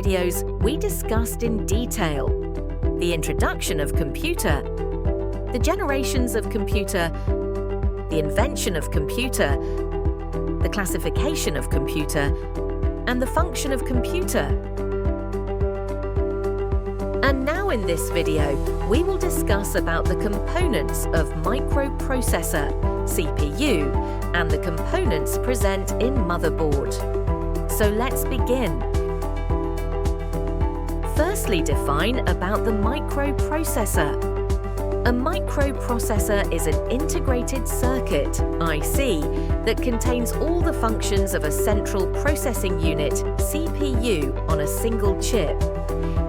videos, we discussed in detail the introduction of computer, the generations of computer, the invention of computer, the classification of computer, and the function of computer. And now in this video, we will discuss about the components of microprocessor, CPU, and the components present in motherboard. So let's begin. Firstly, define about the microprocessor. A microprocessor is an integrated circuit, IC, that contains all the functions of a central processing unit, CPU, on a single chip.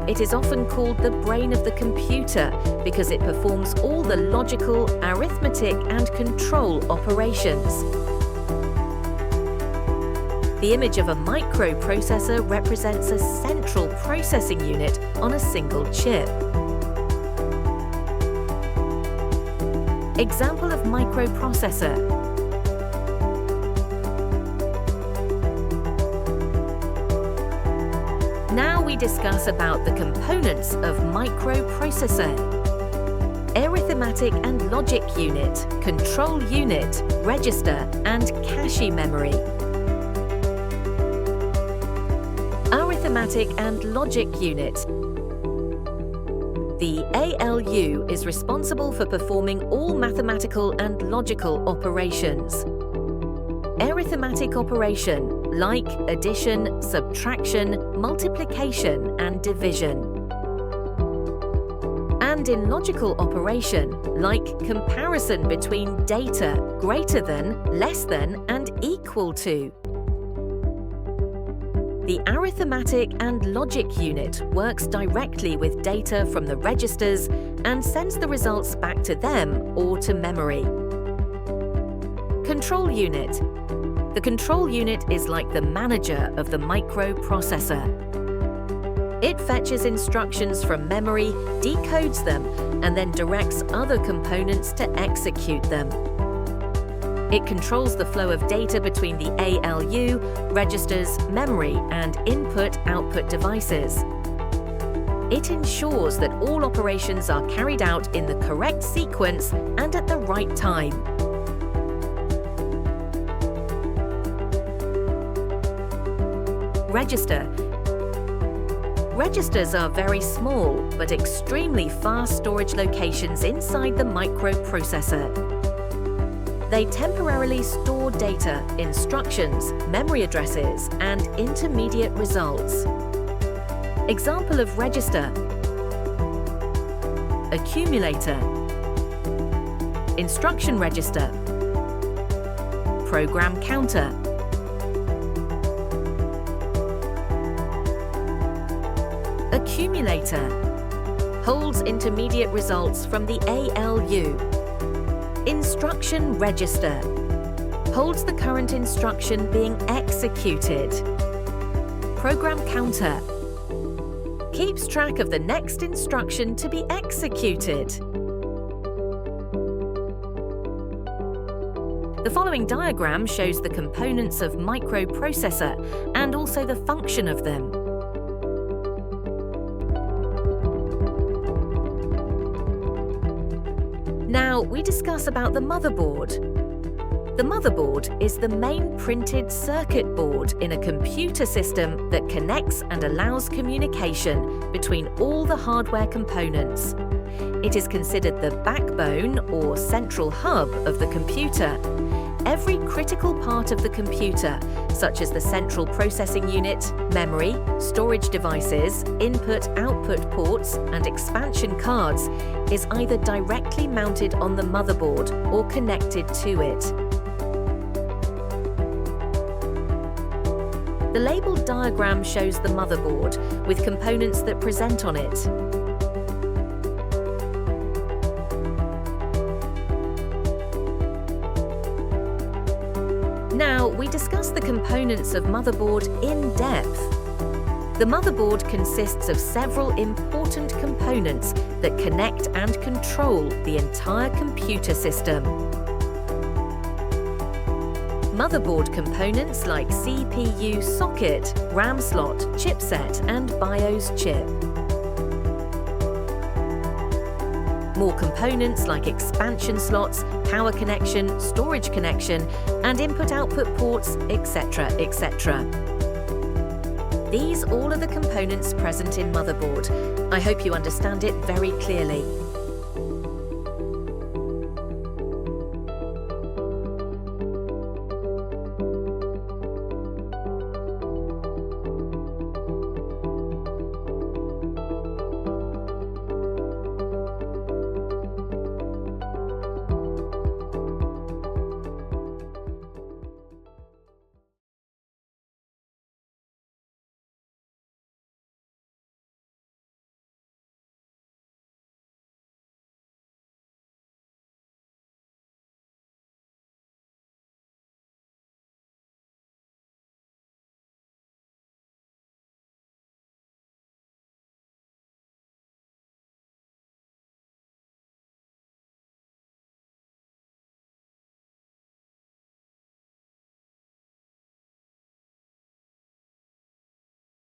It is often called the brain of the computer because it performs all the logical, arithmetic, and control operations. The image of a microprocessor represents a central processing unit on a single chip. Example of microprocessor. Now we discuss about the components of microprocessor. Arithmetic and Logic Unit, Control Unit, Register, and Cache Memory. Arithmetic and Logic Unit. The ALU is responsible for performing all mathematical and logical operations. Arithmetic operation, like addition, subtraction, multiplication, and division. And in logical operation, like comparison between data greater than, less than, and equal to. The Arithmetic and Logic Unit works directly with data from the registers and sends the results back to them or to memory. Control Unit. The control unit is like the manager of the microprocessor. It fetches instructions from memory, decodes them, and then directs other components to execute them. It controls the flow of data between the ALU, registers, memory, and input-output devices. It ensures that all operations are carried out in the correct sequence and at the right time. Register. Registers are very small but extremely fast storage locations inside the microprocessor. They temporarily store data, instructions, memory addresses, and intermediate results. Example of register: accumulator, instruction register, program counter. Accumulator holds intermediate results from the ALU. Instruction register holds the current instruction being executed. Program counter keeps track of the next instruction to be executed. The following diagram shows the components of microprocessor and also the function of them. Now we discuss about the motherboard. The motherboard is the main printed circuit board in a computer system that connects and allows communication between all the hardware components. It is considered the backbone or central hub of the computer. Every critical part of the computer, such as the central processing unit, memory, storage devices, input-output ports, and expansion cards, is either directly mounted on the motherboard or connected to it. The labeled diagram shows the motherboard with components that present on it. Now we discuss the components of motherboard in depth. The motherboard consists of several important components that connect and control the entire computer system. Motherboard components like CPU socket, RAM slot, chipset and BIOS chip. More components like expansion slots, power connection, storage connection and input-output ports, etc., etc. These all are the components present in motherboard. I hope you understand it very clearly.